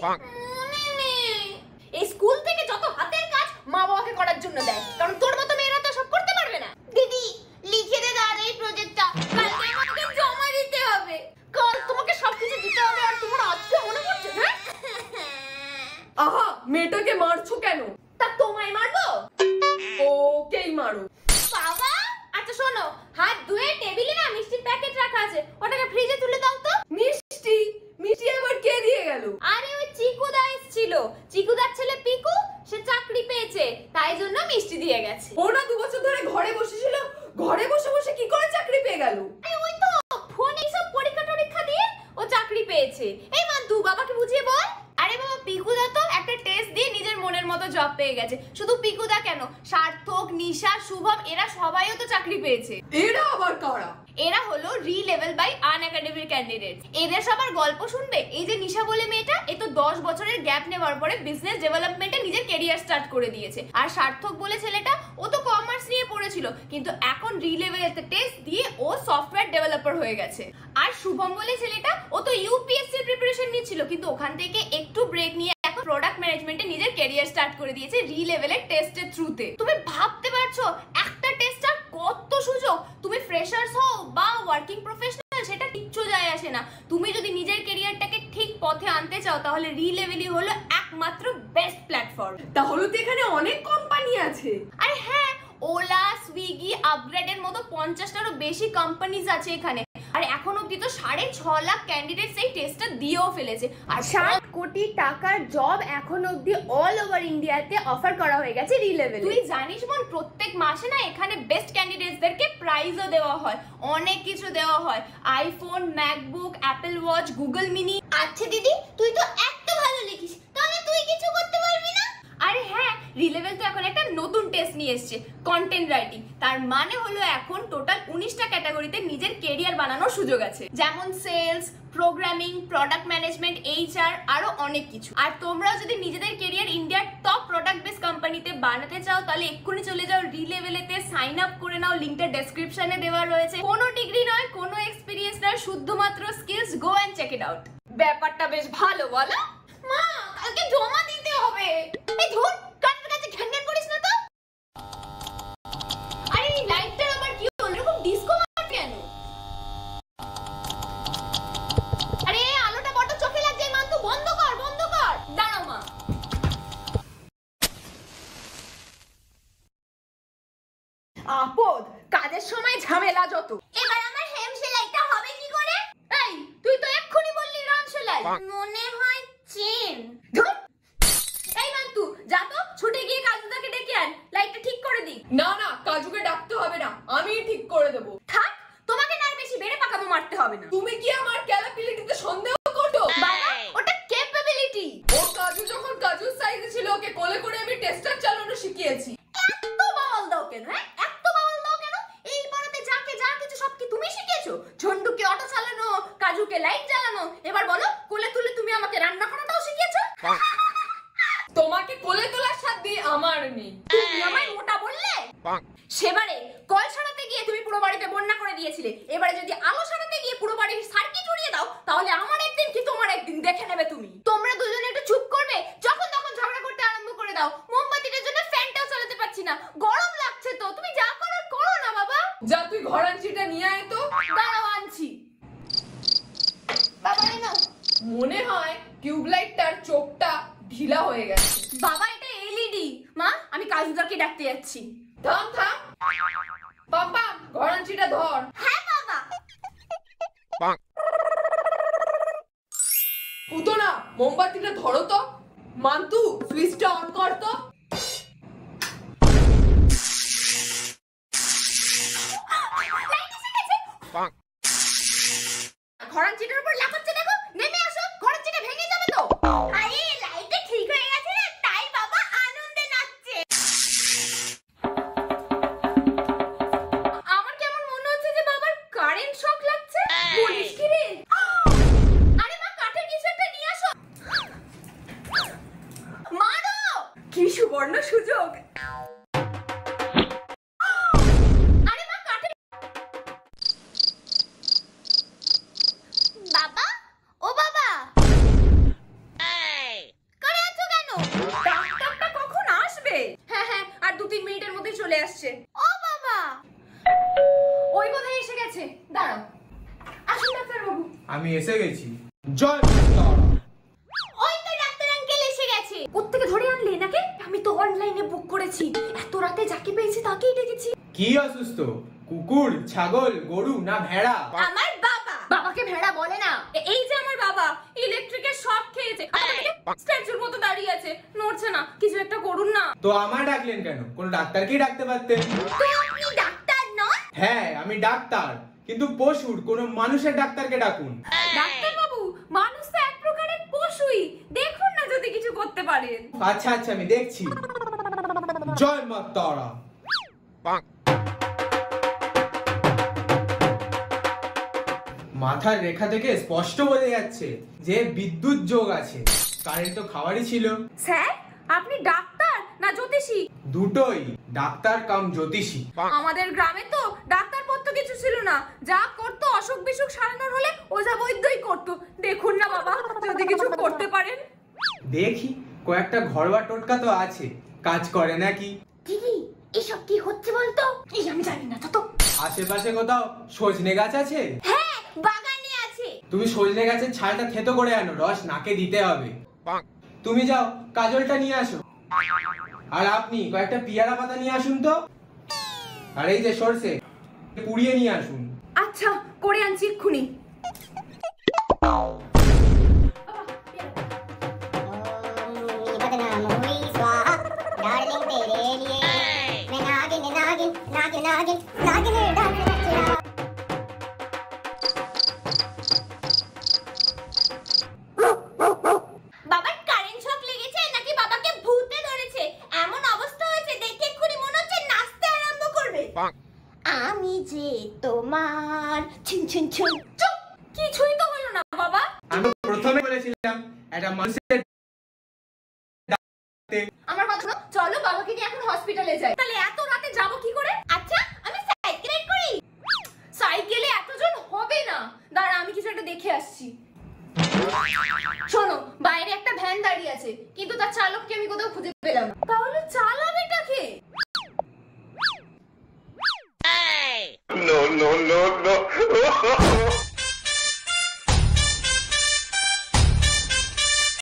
মনে নেই। এই স্কুল থেকে যত হাতের কাজ মা বাবাকে করার জন্য দেয়, কারণ তোর মতো মেয়েরা তো সব করতে পারবে না। দিদি লিখে দে দাঁড়া এই প্রজেক্টটা, কালকে আমাকে জমা দিতে হবে। কাল তোমাকে সবকিছু দিতে হবে আর তোমার আজকে মনে পড়ছে? হ্যাঁ আহা, মেয়েটাকে মারছো কেন? তা তোমায় মারবো? ওকেই মারো। বাবা আচ্ছা শোনো, হাত ধুয়ে টেবিলে না মিষ্টির প্যাকেট রাখা আছে, ওটাকে ফ্রিজে তুলে দাও তো। মিষ্টি? মিষ্টি আবার কে দিয়ে গেল? আরে ওই চিকুদা এসেছিল, চিকুদার ছেলে পিকু, সে চাকরি পেয়েছে তাই জন্য মিষ্টি দিয়ে গেছে। ও না 2 বছর ধরে ঘরে বসেছিল, ঘরে বসে বসে কি করে চাকরি পেয়ে গেল? ওই তো ফোনে সব পরীক্ষা টরীক্ষা দিয়ে ও চাকরি পেয়েছে। এই মান্তু বাবাকে বুঝিয়ে বল। আরে বাবা পিকুদা তো একটা টেস্ট দিয়ে নিজের মনের মতো জব পেয়ে গেছে। শুধু পিকুদা কেন, সার্থক, নিশা, শুভম এরা সবাইও তো চাকরি পেয়েছে। এরা আবার কারা? এরা হলো রি লেভেল বাই আনএকাডেমিক ক্যান্ডিডেটস। এদের সবার গল্প শুনবে। এই যে নিশা বলে মেয়েটা, এ তো 10 বছরের গ্যাপ নেওয়ার পরে বিজনেস ডেভেলপমেন্টে নিজের ক্যারিয়ার স্টার্ট করে দিয়েছে। আর সার্থক বলে ছেলেটা, ও তো কমার্স নিয়ে পড়েছিল কিন্তু এখন রি লেভেলেতে টেস্ট দিয়ে ও সফটওয়্যার ডেভেলপার হয়ে গেছে। আর শুভম বলে ছেলেটা, ও তো ইউপিএসসি প্রিপারেশন নিচ্ছিল কিন্তু ওখান থেকে একটু ব্রেক নিয়ে এখন প্রোডাক্ট ম্যানেজমেন্টে নিজের ক্যারিয়ার স্টার্ট করে দিয়েছে রি লেভেলের টেস্টের থ্রুতে। তুমি ভাবতে পারছো একটা টেস্টার কত সুযোগ? তুমি ফ্রেশার্স হও বা ওয়ার্কিং প্রফেশনাল সেটা কিচ্ছু যায় আসে না। তুমি যদি নিজের ক্যারিয়ারটাকে ঠিক পথে আনতে চাও তাহলে রি লেভেলই হলো একমাত্র বেস্ট প্ল্যাটফর্ম। তাহলে তো এখানে অনেক কোম্পানি আছে। আরে হ্যাঁ, ওলা, সুইগি, আপগ্রেডের মতো 50টারও বেশি কোম্পানিজ আছে এখানে। আর এখন অবধি তো 6.5 লাখ ক্যান্ডিডেটস এই টেস্টটা দিয়েও ফেলেছে। আর 60 কোটি টাকার জব এখন অবধি অল ওভার ইন্ডিয়াতে অফার করা হয়ে গেছে রি লেভেলে। তুই জানিস বোন, প্রত্যেক মাসে না এখানে বেস্ট ক্যান্ডিডেটসদেরকে প্রাইজও দেওয়া হয়, অনেক কিছু দেওয়া হয়। IPhone, MacBook, Apple watch, Google mini. আচ্ছা দিদি তুই তো এত ভালো লিখিস, তাহলে তুই কিছু করতে পারবি না? আরে হ্যাঁ, রি লেভেল তো এখন একটা নতুন টেস্ট নিয়ে এসেছে, কন্টেন্ট রাইটিং। তার মানে হলো এখন টোটাল 19টা ক্যাটাগরিতে নিজের ক্যারিয়ার বানানোর সুযোগ আছে, যেমন sales, programming, product management, HR, আরো অনেক কিছু। আর তোমরাও যদি নিজেদের ক্যারিয়ার ইন্ডিয়ার টপ প্রোডাক্ট বেস কোম্পানিতে বানাতে চাও তাহলে এক্ষুনি চলে যাও রি লেভেলেতে, সাইন আপ করে নাও, লিংকটা ডেসক্রিপশনে দেওয়া রয়েছে। কোনো ডিগ্রি নয়, কোনো এক্সপেরিয়েন্স নয়, শুধুমাত্র skills. Go and check it out. ব্যাপারটা বেশ ভালো বলো? মা কালকে জমা দিতে হবে। এই ধুর, কানের কাছে ঘ্যানঘ্যান করিস না তো। আরে এই লাইটটার আবার কি হলো, এরকম ডিস্কো মার কেন? আরে আলোটা বড় চোখে লাগছে, মান তো বন্ধ কর, বন্ধ কর। দাঁড়াও মা। আপদ, কাজের সময় ঝামেলা যত। এবার আমার হেম সেলাইটা হবে কি করে? এই তুই তো এক্ষুনি বললি রান সেলাই, মনে হয় চেন। ধুর, এই মান্তু যা তো ছুটে গিয়ে কাজুদাকে ডেকে আন, লাইটটা ঠিক করে দি। না না, কাজুকে ডাকতে হবে না, আমিই ঠিক করে দেব। থাক, তোমাকে না আর বেশি বেড়ে পাকামো মারতে হবে না। তুমি কি আমার ক্যাপাবিলিটিতে সন্দেহ করছো? বাবা ওটা ক্যাপাবিলিটি। ও কাজু যখন কাজুর সাইজে ছিল ওকে কোলে করে আমি টেস্টার চালানো শিখিয়েছি। এত বাওয়াল দাও কেন? হ্যাঁ এত বাওয়াল দাও কেন? এই পাড়াতে যাকে যা কিছু সব কি তুমি শিখিয়েছো? ঝন্ডুকে অটো চালানো, কাজুকে লাইট জ্বালানো, এবার বলো কোলে তুলে তুমি আমাকে রান্না করাটাও শিখিয়েছো? তোমাকে কোলে তোলার সাথ দিয়ে আমার নেই। তুমি আমায় মোটা বললে? সেবারে কল সারাতে গিয়ে তুমি পুরো বাড়িতে বন্যা করে দিয়েছিলে, এবারে যদি আলো সারাতে গিয়ে পুরো বাড়ির সার্কিট উড়িয়ে দাও তাহলে আমার একদিন কি তোমার একদিন দেখে নেবে তুমি। তোমরা দুজনে একটু চুপ করবে? যখন তখন ঝগড়া করতে আরম্ভ করে দাও। মোমবাতিটার জন্য ফ্যানটাও চালাতে পারছি না, গরম লাগছে তো। তুমি যা করার করো না বাবা। যা তুই ঘরাঞ্চিটা নিয়ে আয় তো। দাঁড়াও আনছি। বাবা এই নাও। মনে হয় টিউবলাইটটার চোখটা ঢিলা হয়ে গেছে। বাবা এটা এলইডি। মা আমি কাজুদাকে ডাকতে যাচ্ছি। থাম থাম, পাপা ঘরাঞ্চিটা ধর। হ্যাঁ বাবা। পুতনা মোমবাতিটা ধরো তো। মান্তু সুইচটা অন কর তো। ঘরাঞ্চিটার উপর লাফাচ্ছে দেখো, নেমে আসো, ঘরাঞ্চিটা ভেঙে যাবে তো। আরে লাইটটা ঠিক হয়ে গেছে না, তাই বাবা আনন্দে নাচছে। আমার কেমন মনে হচ্ছে যে বাবার কারেন্ট শক লাগছে। বলিস কি রে? আরে মা কাঠের কিছু একটা নিয়ে আসো। মারো। কি সুবর্ণ সুযোগ। আরে মা কাঠের। বাবা, ও বাবা। আমি এসে গেছি। জয় মাতা। ওই তো ডাক্তার আঙ্কেল এসে গেছে। কোত্থেকে ধরে আনলে নাকি? আমি তো অনলাইনে বুক করেছি। এত রাতে যাকে পেয়েছি তাকেই ডেকেছি। কি অসুস্থ? কুকুর, ছাগল, গরু না ভেড়া? আমার বাবা। বাবাকে ভেড়া বলে না। এই যে আমার বাবা ইলেকট্রিকের শক খেয়েছে। স্ট্যাচুর মতো দাঁড়িয়ে আছে, নড়ছে না। কিছু একটা করুন না। তো আমায় ডাকলেন কেন? কোন ডাক্তারকেই ডাকতে পারতেন। তো আপনি ডাক্তার নন? হ্যাঁ আমি ডাক্তার, কিন্তু পশুর কোন মানুষের ডাক্তারকে ডাকুন। ডাক্তার বাবু, মানুষ তো এক প্রকারের পশুই। দেখুন না যদি কিছু করতে পারেন। আচ্ছা আচ্ছা আমি দেখছি। জয় মা তারা। মাথার রেখা থেকে স্পষ্ট বোঝা যাচ্ছে যে বিদ্যুৎ যোগ আছে। কারেন্ট তো খাওয়ারই ছিল। স্যার, আপনি ডাক্তার না জ্যোতিষী? দুটোই, ডাক্তার কাম জ্যোতিষী। আমাদের গ্রামে তো ডাক্তার পড়তে কিছু ছিল না। যা করতো অসুখ বিসুখ সারানোর হলে ওঝা বৈদ্যই করতো। দেখুন না বাবা, যদি কিছু করতে পারেন। দেখি কয়েকটা ঘরোয়া টোটকা তো আছে, কাজ করে নাকি। দিদি, এসব কি হচ্ছে বলতো? এই আমি জানি না তো। আশেপাশে কোথাও সজনে গাছ আছে? হ্যাঁ, বাগানে আছে। তুমি সজনে গাছের ছালটা থেতো করে আনো, রস নাকে দিতে হবে। তুমি যাও কাজলটা নিয়ে আসো। আর আপনি কয়েকটা পিয়ারা পাতা নিয়ে আসুন তো। আর এই যে সরষে পুড়িয়ে নিয়ে আসুন। আচ্ছা, করে আনছি এক্ষুনি। বাবার কারেন্ট শক লেগেছে নাকি বাবাকে ভূতে ধরেছে? এমন অবস্থা হয়েছে দেখে এক্ষুনি মনে হচ্ছে নাচতে আরম্ভ করবে। আমি যে তোমার ছিন ছিন ছিন। চুপ! কিছুই তো হলো না বাবা। আমি প্রথমে বলেছিলাম একটা মানুষের আমার কথা শোনো, চলো বাবাকে নিয়ে এখন হসপিটালে যাই। তাহলে এত রাতে যাব কি করে? আচ্ছা, আমি সাইকেলে করি। সাইকেলে এতজন হবে না। দাঁড়া, আমি কিছু একটা দেখে আসছি। শোনো, বাইরে একটা ভ্যান দাঁড়িয়ে আছে, কিন্তু তার চালককে আমি কোথাও খুঁজে পেলাম না। তাহলে চালক